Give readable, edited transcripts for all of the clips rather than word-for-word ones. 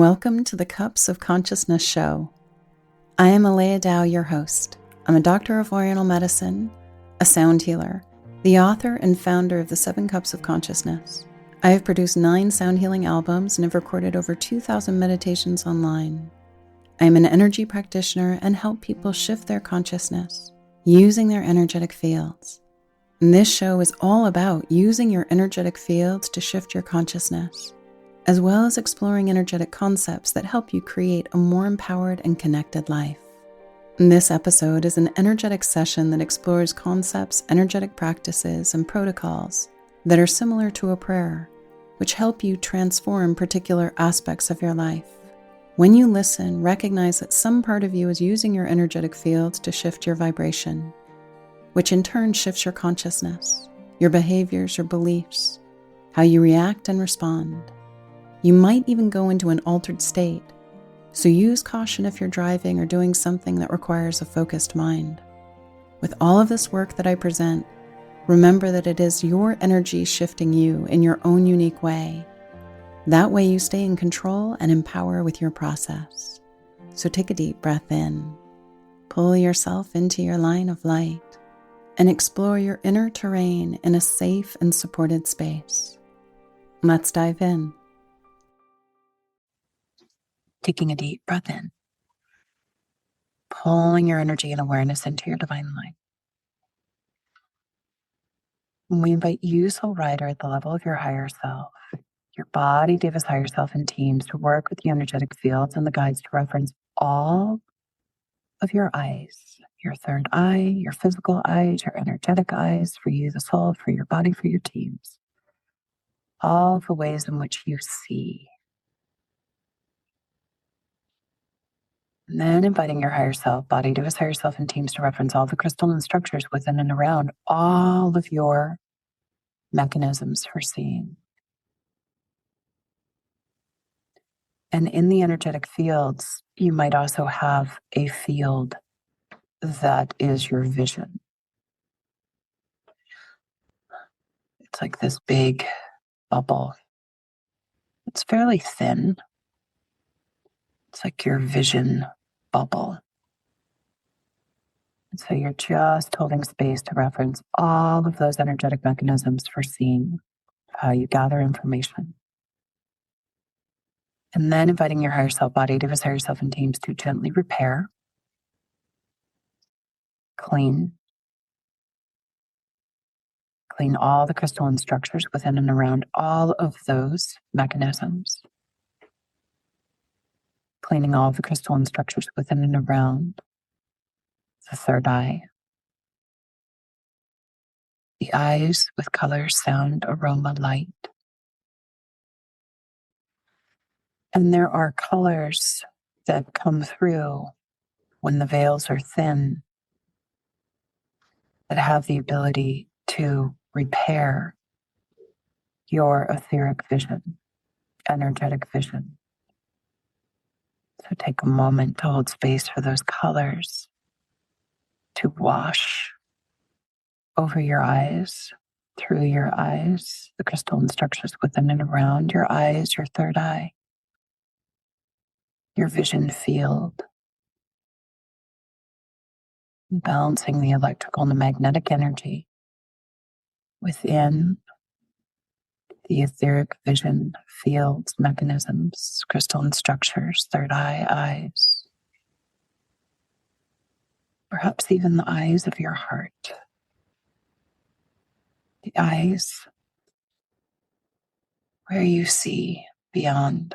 Welcome to the Cups of Consciousness show. I am Alea Dow, your host. I'm a doctor of Oriental medicine, a sound healer, the author and founder of the 7 Cups of Consciousness. I have produced 9 sound healing albums and have recorded over 2,000 meditations online. I am an energy practitioner and help people shift their consciousness using their energetic fields. And this show is all about using your energetic fields to shift your consciousness, as well as exploring energetic concepts that help you create a more empowered and connected life. This episode is an energetic session that explores concepts, energetic practices, and protocols that are similar to a prayer, which help you transform particular aspects of your life. When you listen, recognize that some part of you is using your energetic fields to shift your vibration, which in turn shifts your consciousness, your behaviors, your beliefs, how you react and respond. You might even go into an altered state, so use caution if you're driving or doing something that requires a focused mind. With all of this work that I present, remember that it is your energy shifting you in your own unique way. That way you stay in control and empower with your process. So take a deep breath in, pull yourself into your line of light, and explore your inner terrain in a safe and supported space. Let's dive in. Taking a deep breath in, pulling your energy and awareness into your divine light. We invite you, soul rider, at the level of your higher self, your body, Deva's higher self, and teams to work with the energetic fields and the guides to reference all of your eyes, your third eye, your physical eyes, your energetic eyes, for you, the soul, for your body, for your teams. All the ways in which you see. And then inviting your higher self, body, Deva's higher self, and teams to reference all the crystalline structures within and around all of your mechanisms for seeing. And in the energetic fields, you might also have a field that is your vision. It's like this big bubble. It's fairly thin. It's like your vision bubble. And so you're just holding space to reference all of those energetic mechanisms for seeing how you gather information. And then inviting your higher self, body, Deva's higher self, and teams to gently repair, clean all the crystalline structures within and around all of those mechanisms. Cleaning all of the crystalline structures within and around the third eye. The eyes with color, sound, aroma, light. And there are colors that come through when the veils are thin that have the ability to repair your etheric vision, energetic vision. So take a moment to hold space for those colors to wash over your eyes, through your eyes, the crystalline structures within and around your eyes, your third eye, your vision field, balancing the electrical and the magnetic energy within the etheric vision fields, mechanisms, crystalline structures, third eye, eyes, perhaps even the eyes of your heart. The eyes where you see beyond.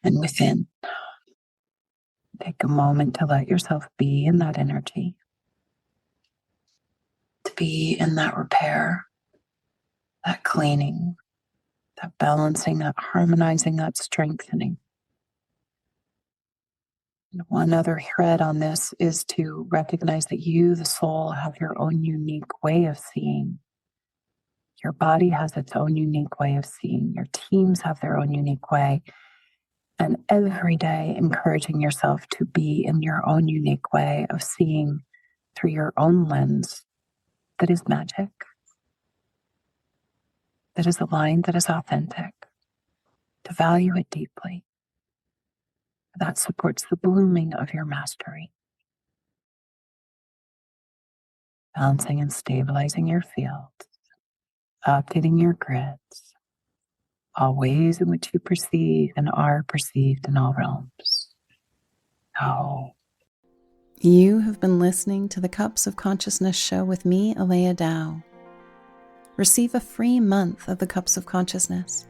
And within. Take a moment to let yourself be in that energy, to be in that repair, that cleaning, that balancing, that harmonizing, that strengthening. And one other thread on this is to recognize that you, the soul, have your own unique way of seeing. Your body has its own unique way of seeing. Your teams have their own unique way. And every day encouraging yourself to be in your own unique way of seeing through your own lens that is magic, that is aligned, that is authentic, to value it deeply. That supports the blooming of your mastery. Balancing and stabilizing your fields, updating your grids, all ways in which you perceive and are perceived in all realms. Oh. You have been listening to the Cups of Consciousness show with me, Alea Dow. Receive a free month of the Cups of Consciousness.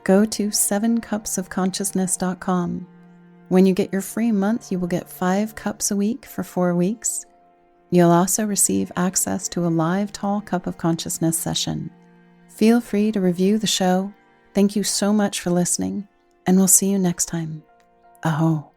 Go to 7cupsofconsciousness.com. When you get your free month, you will get 5 cups a week for 4 weeks. You'll also receive access to a live tall cup of consciousness session. Feel free to review the show. Thank you so much for listening, and we'll see you next time. Aho.